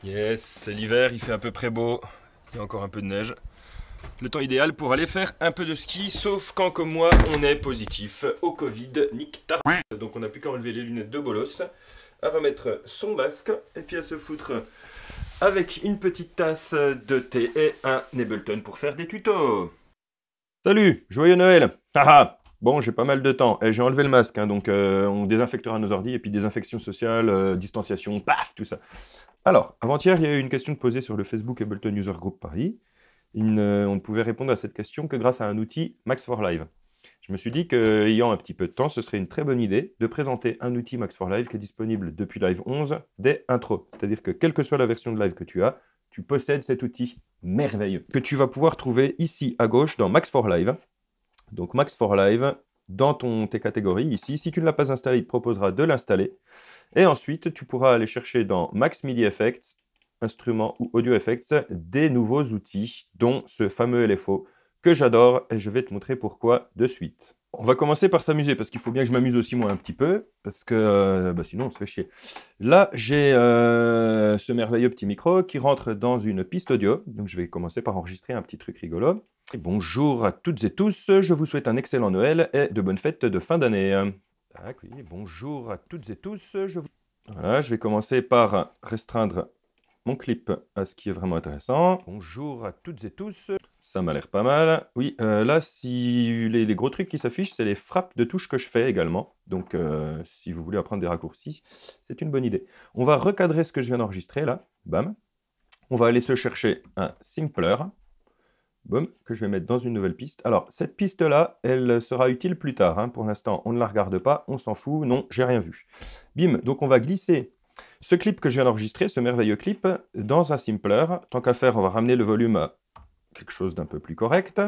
Yes, c'est l'hiver, il fait à peu près beau, il y a encore un peu de neige. Le temps idéal pour aller faire un peu de ski, sauf quand, comme moi, on est positif au Covid, nique tar. Donc on n'a plus qu'à enlever les lunettes de bolos, à remettre son masque, et puis à se foutre avec une petite tasse de thé et un Ableton pour faire des tutos. Salut, joyeux Noël. Haha. Bon, j'ai pas mal de temps. Et j'ai enlevé le masque, hein, donc on désinfectera nos ordi, et puis désinfection sociale, distanciation, paf, tout ça. Alors, avant-hier, il y a eu une question posée sur le Facebook Ableton User Group Paris. On ne pouvait répondre à cette question que grâce à un outil Max for Live. Je me suis dit qu'ayant un petit peu de temps, ce serait une très bonne idée de présenter un outil Max for Live qui est disponible depuis Live 11 dès intro. C'est-à-dire que quelle que soit la version de Live que tu as, tu possèdes cet outil merveilleux que tu vas pouvoir trouver ici à gauche dans Max for Live. Donc Max for Live, dans tes catégories ici. Si tu ne l'as pas installé, il te proposera de l'installer. Et ensuite, tu pourras aller chercher dans Max MIDI Effects, instruments ou audio effects, des nouveaux outils, dont ce fameux LFO que j'adore et je vais te montrer pourquoi de suite. On va commencer par s'amuser parce qu'il faut bien que je m'amuse aussi moi un petit peu parce que sinon on se fait chier. Là, j'ai ce merveilleux petit micro qui rentre dans une piste audio. Donc je vais commencer par enregistrer un petit truc rigolo. Et bonjour à toutes et tous, je vous souhaite un excellent Noël et de bonnes fêtes de fin d'année. Oui, bonjour à toutes et tous. Voilà, je vais commencer par restreindre mon clip à ce qui est vraiment intéressant. Bonjour à toutes et tous. Ça m'a l'air pas mal. Oui, là, si les gros trucs qui s'affichent, c'est les frappes de touches que je fais également. Donc, si vous voulez apprendre des raccourcis, c'est une bonne idée. On va recadrer ce que je viens d'enregistrer, là. Bam. On va aller se chercher un Simpler. Boum, que je vais mettre dans une nouvelle piste. Alors, cette piste-là, elle sera utile plus tard. Hein. Pour l'instant, on ne la regarde pas, on s'en fout. Non, j'ai rien vu. Bim, donc on va glisser ce clip que je viens d'enregistrer, ce merveilleux clip, dans un Simpler. Tant qu'à faire, on va ramener le volume à quelque chose d'un peu plus correct.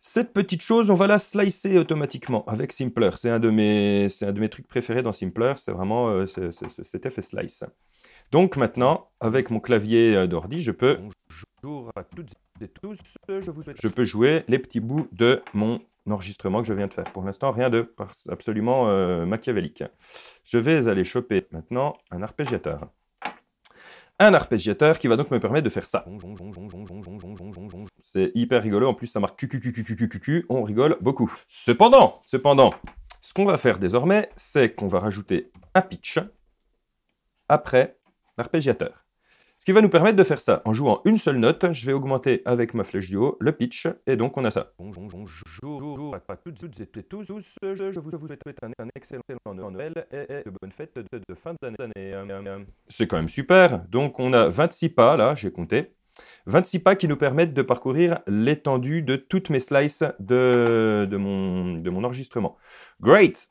Cette petite chose, on va la slicer automatiquement avec Simpler. C'est un de mes trucs préférés dans Simpler. C'est vraiment cet effet slice. Donc maintenant, avec mon clavier d'ordi, je peux... Bonjour à toutes et tous, je peux jouer les petits bouts de mon enregistrement que je viens de faire. Pour l'instant, rien de absolument machiavélique. Je vais aller choper maintenant un arpégiateur. Un arpégiateur qui va donc me permettre de faire ça. C'est hyper rigolo, en plus ça marque QQQQQQQ, on rigole beaucoup. Cependant, ce qu'on va faire désormais, c'est qu'on va rajouter un pitch après l'arpégiateur. Ce qui va nous permettre de faire ça en jouant une seule note. Je vais augmenter avec ma flèche du haut le pitch, et donc on a ça. Bonjour à toutes et tous, je vous souhaite un excellent Noël et de bonnes fêtes de fin d'année. C'est quand même super. Donc on a 26 pas, là, j'ai compté. 26 pas qui nous permettent de parcourir l'étendue de toutes mes slices de mon enregistrement. Great!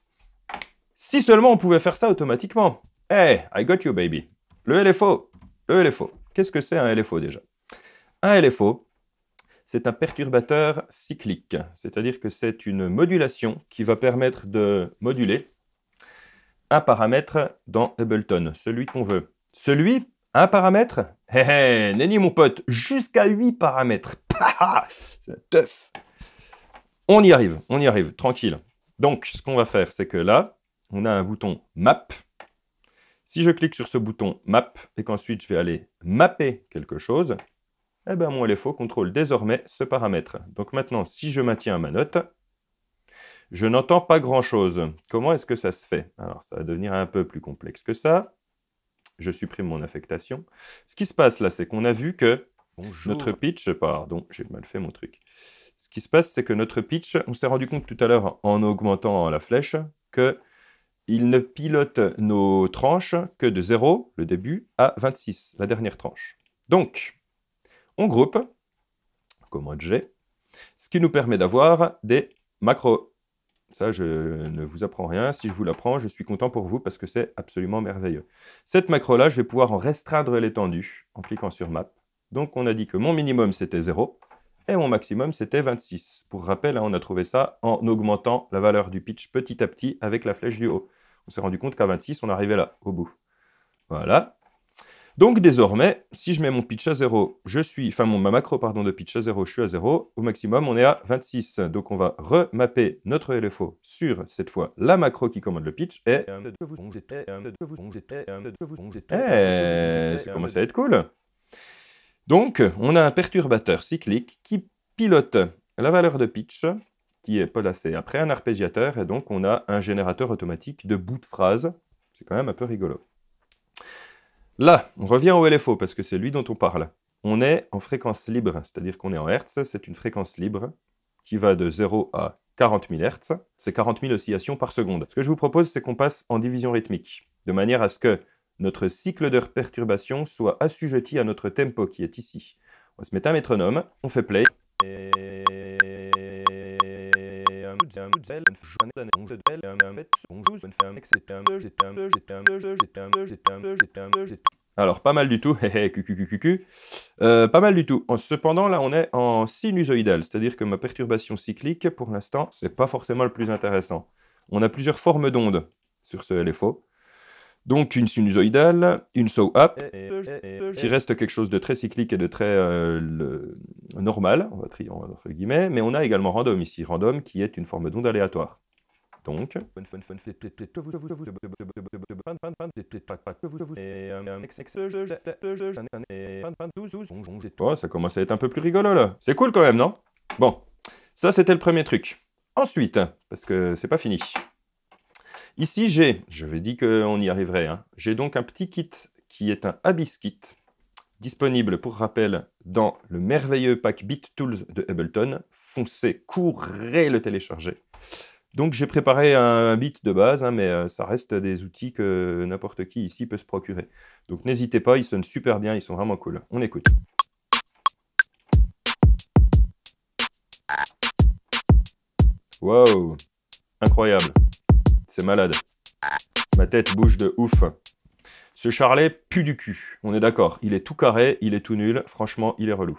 Si seulement on pouvait faire ça automatiquement. Hey, I got you, baby. Le LFO. Le LFO. Qu'est-ce que c'est un LFO déjà? Un LFO, c'est un perturbateur cyclique. C'est-à-dire que c'est une modulation qui va permettre de moduler un paramètre dans Ableton, celui qu'on veut. Un paramètre? Hé hé, nenni mon pote, jusqu'à 8 paramètres. C'est teuf. On y arrive, tranquille. Donc, ce qu'on va faire, c'est que là, on a un bouton Map. Si je clique sur ce bouton Map et qu'ensuite je vais aller mapper quelque chose, eh bien mon LFO contrôle désormais ce paramètre. Donc maintenant, si je maintiens ma note, je n'entends pas grand-chose. Comment est-ce que ça se fait? Alors, ça va devenir un peu plus complexe que ça. Je supprime mon affectation. Ce qui se passe là, c'est qu'on a vu que notre pitch... Pardon, j'ai mal fait mon truc. Ce qui se passe, c'est que notre pitch, on s'est rendu compte tout à l'heure en augmentant la flèche que il ne pilote nos tranches que de 0, le début, à 26, la dernière tranche. Donc, on groupe, commande G, ce qui nous permet d'avoir des macros. Ça, je ne vous apprends rien. Si je vous l'apprends, je suis content pour vous parce que c'est absolument merveilleux. Cette macro-là, je vais pouvoir en restreindre l'étendue en cliquant sur Map. Donc, on a dit que mon minimum, c'était 0 et mon maximum, c'était 26. Pour rappel, hein, on a trouvé ça en augmentant la valeur du pitch petit à petit avec la flèche du haut. On s'est rendu compte qu'à 26, on arrivait là, au bout. Voilà. Donc désormais, si je mets mon pitch à 0, ma macro pardon, de pitch à 0, je suis à 0. Au maximum, on est à 26. Donc on va remapper notre LFO sur, cette fois, la macro qui commande le pitch. Et ça commence à être cool. Donc, on a un perturbateur cyclique qui pilote la valeur de pitch, qui est placée après un arpégiateur, et donc on a un générateur automatique de bout de phrase. C'est quand même un peu rigolo. Là, on revient au LFO, parce que c'est lui dont on parle. On est en fréquence libre, c'est-à-dire qu'on est en Hertz, c'est une fréquence libre qui va de 0 à 40 000 Hertz. C'est 40 000 oscillations par seconde. Ce que je vous propose, c'est qu'on passe en division rythmique, de manière à ce que notre cycle de perturbation soit assujetti à notre tempo qui est ici. On va se mettre un métronome, on fait play. Alors, pas mal du tout, pas mal du tout. Cependant, là, on est en sinusoïdal, c'est-à-dire que ma perturbation cyclique, pour l'instant, c'est pas forcément le plus intéressant. On a plusieurs formes d'ondes sur ce LFO. Donc une sinusoïdale, une saw-up, qui reste quelque chose de très cyclique et de très normal, on va trier entre guillemets, mais on a également random ici, random qui est une forme d'onde aléatoire. Donc... Oh, ça commence à être un peu plus rigolo là. C'est cool quand même, non? Bon, ça c'était le premier truc. Ensuite, parce que c'est pas fini. Ici, je vais dire qu'on y arriverait, hein. J'ai donc un petit kit qui est un Abyss Kit, disponible pour rappel dans le merveilleux pack BitTools de Ableton. Foncez, courez le télécharger. Donc j'ai préparé un beat de base, hein, mais ça reste des outils que n'importe qui ici peut se procurer. Donc n'hésitez pas, ils sonnent super bien, ils sont vraiment cool. On écoute. Wow, incroyable. C'est malade. Ma tête bouge de ouf. Ce charlet pue du cul. On est d'accord. Il est tout carré, il est tout nul. Franchement, il est relou.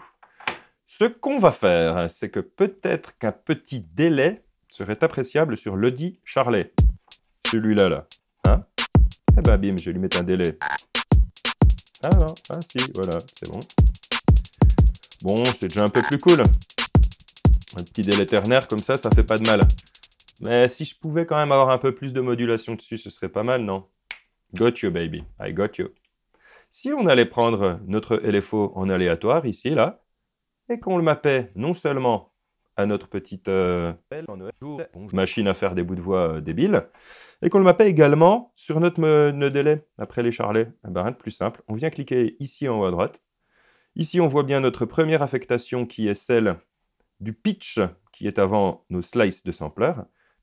Ce qu'on va faire, c'est que peut-être qu'un petit délai serait appréciable sur le dit charlet. Celui-là, là. Hein? Eh ben, bim, je vais lui mettre un délai. Ah non, ah si, voilà, c'est bon. Bon, c'est déjà un peu plus cool. Un petit délai ternaire comme ça fait pas de mal. Mais si je pouvais quand même avoir un peu plus de modulation dessus, ce serait pas mal, non? Got you, baby. I got you. Si on allait prendre notre LFO en aléatoire, ici, là, et qu'on le mappait non seulement à notre petite machine à faire des bouts de voix débiles, et qu'on le mappait également sur notre délai, après les charlets, eh ben, rien de plus simple. On vient cliquer ici en haut à droite. Ici, on voit bien notre première affectation qui est celle du pitch qui est avant nos slices de sampler.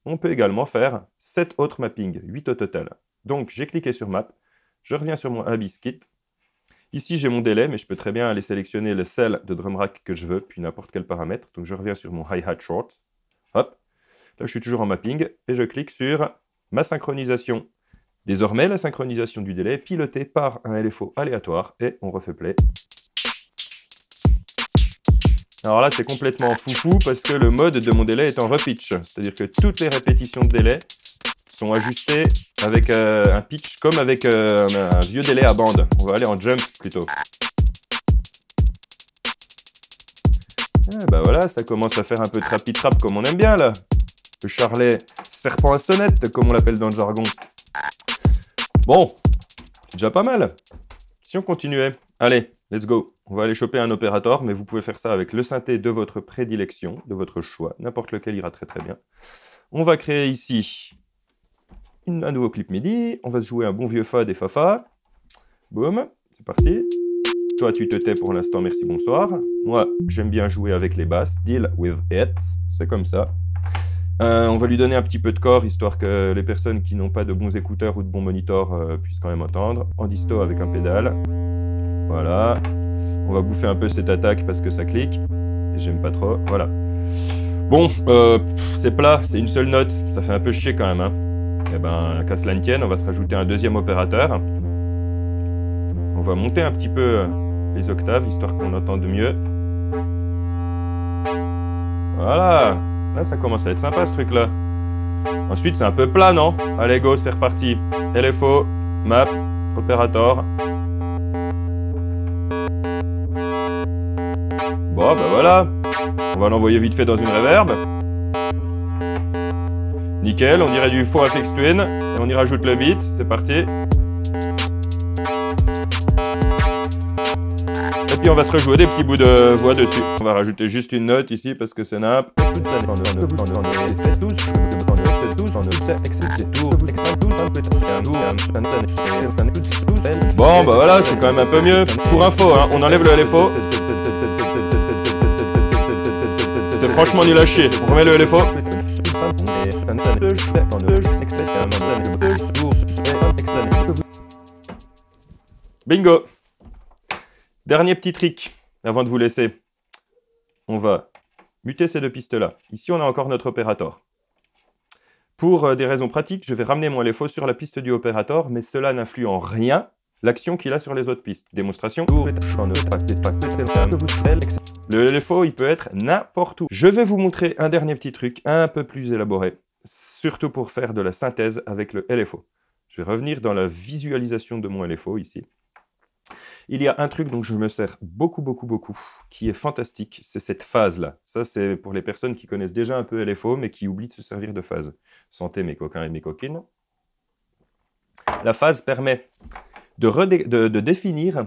On peut également faire 7 autres mappings, 8 au total. Donc j'ai cliqué sur Map, je reviens sur mon Abyss Kit. Ici j'ai mon délai, mais je peux très bien aller sélectionner le cell de drum rack que je veux, puis n'importe quel paramètre. Donc je reviens sur mon hi-hat short. Hop, là je suis toujours en mapping, et je clique sur ma synchronisation. Désormais la synchronisation du délai est pilotée par un LFO aléatoire, et on refait play. Alors là, c'est complètement foufou parce que le mode de mon délai est en repitch. C'est-à-dire que toutes les répétitions de délai sont ajustées avec un pitch comme avec un vieux délai à bande. On va aller en jump plutôt. Ah bah voilà, ça commence à faire un peu trappy trap comme on aime bien là. Le charlet serpent à sonnette comme on l'appelle dans le jargon. Bon, c'est déjà pas mal. Si on continuait, allez, let's go. On va aller choper un opérateur, mais vous pouvez faire ça avec le synthé de votre prédilection, de votre choix. N'importe lequel ira très très bien. On va créer ici un nouveau clip MIDI. On va se jouer un bon vieux fa des fa-fa. Boum, c'est parti. Toi, tu te tais pour l'instant, merci, bonsoir. Moi, j'aime bien jouer avec les basses. Deal with it. C'est comme ça. On va lui donner un petit peu de corps, histoire que les personnes qui n'ont pas de bons écouteurs ou de bons moniteurs puissent quand même entendre. En disto avec un pédale. Voilà. On va bouffer un peu cette attaque parce que ça clique. Et j'aime pas trop. Voilà. Bon, c'est plat, c'est une seule note. Ça fait un peu chier quand même. Hein. Eh ben, qu'à cela ne tienne, on va se rajouter un deuxième opérateur. On va monter un petit peu les octaves, histoire qu'on entende mieux. Voilà. Là, ça commence à être sympa ce truc-là. Ensuite, c'est un peu plat, non? Allez, go, c'est reparti. LFO, map, opérateur. Bon, bah voilà. On va l'envoyer vite fait dans une reverb. Nickel, on dirait du faux FX Twin. Et on y rajoute le beat, c'est parti. Et puis on va se rejouer des petits bouts de voix dessus. On va rajouter juste une note ici parce que c'est nappe. Bon bah voilà, c'est quand même un peu mieux. Pour info, hein, on enlève le LFO. C'est franchement nul à chier. On remet le LFO. Bingo! Dernier petit trick avant de vous laisser. On va muter ces deux pistes-là. Ici, on a encore notre opérateur. Pour des raisons pratiques, je vais ramener mon LFO sur la piste du opérateur, mais cela n'influe en rien l'action qu'il a sur les autres pistes. Démonstration. Le LFO, il peut être n'importe où. Je vais vous montrer un dernier petit truc un peu plus élaboré, surtout pour faire de la synthèse avec le LFO. Je vais revenir dans la visualisation de mon LFO ici. Il y a un truc dont je me sers beaucoup, qui est fantastique, c'est cette phase-là. Ça, c'est pour les personnes qui connaissent déjà un peu LFO, mais qui oublient de se servir de phase. Santé, mes coquins et mes coquines. La phase permet de définir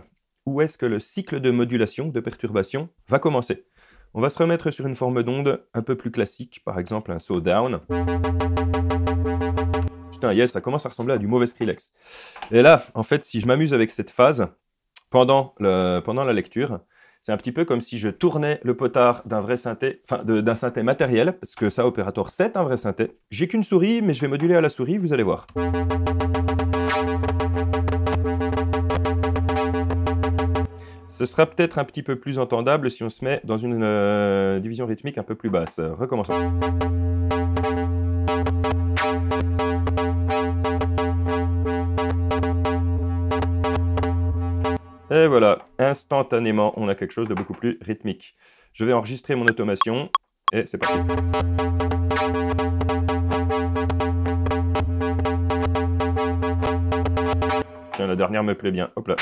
où est-ce que le cycle de modulation, de perturbation, va commencer. On va se remettre sur une forme d'onde un peu plus classique, par exemple un saw down. Putain, yes, ça commence à ressembler à du mauvais Skrillex. Et là, en fait, si je m'amuse avec cette phase, pendant la lecture, c'est un petit peu comme si je tournais le potard d'un vrai synthé, enfin d'un synthé matériel, parce que ça, Operator, c'est un vrai synthé. J'ai qu'une souris, mais je vais moduler à la souris, vous allez voir. Ce sera peut-être un petit peu plus entendable si on se met dans une division rythmique un peu plus basse. Recommençons. Et voilà, instantanément, on a quelque chose de beaucoup plus rythmique. Je vais enregistrer mon automation, et c'est parti. Tiens, la dernière me plaît bien, hop là.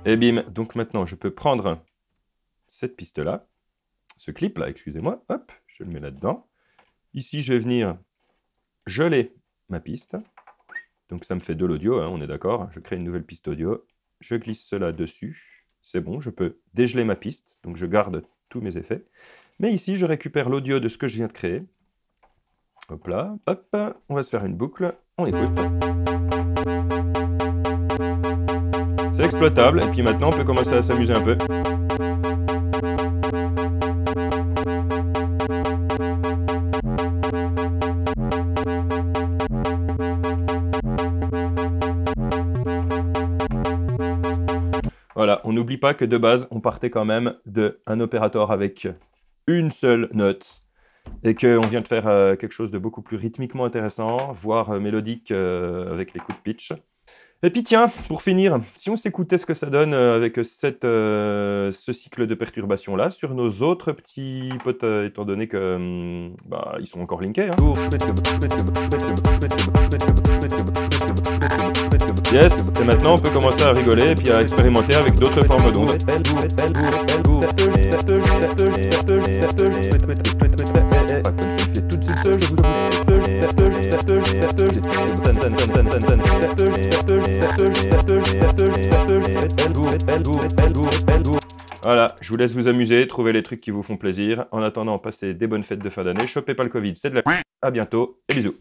Et bim, donc maintenant, je peux prendre cette piste-là, ce clip-là, excusez-moi, hop, je le mets là-dedans. Ici, je vais venir geler ma piste. Donc ça me fait de l'audio, hein, on est d'accord. Je crée une nouvelle piste audio. Je glisse cela dessus. C'est bon, je peux dégeler ma piste. Donc je garde tous mes effets. Mais ici, je récupère l'audio de ce que je viens de créer. Hop là, hop. On va se faire une boucle. On écoute. C'est exploitable. Et puis maintenant, on peut commencer à s'amuser un peu. Voilà, on n'oublie pas que de base, on partait quand même d'un opérateur avec une seule note et qu'on vient de faire quelque chose de beaucoup plus rythmiquement intéressant, voire mélodique avec les coups de pitch. Et puis tiens, pour finir, si on s'écoutait ce que ça donne avec ce cycle de perturbation-là sur nos autres petits potes, étant donné que ils sont encore linkés. Hein. Yes, et maintenant on peut commencer à rigoler et puis à expérimenter avec d'autres formes d'ondes. Voilà, je vous laisse vous amuser, trouver les trucs qui vous font plaisir. En attendant, passez des bonnes fêtes de fin d'année. Chopez pas le Covid, c'est de la... À bientôt et bisous.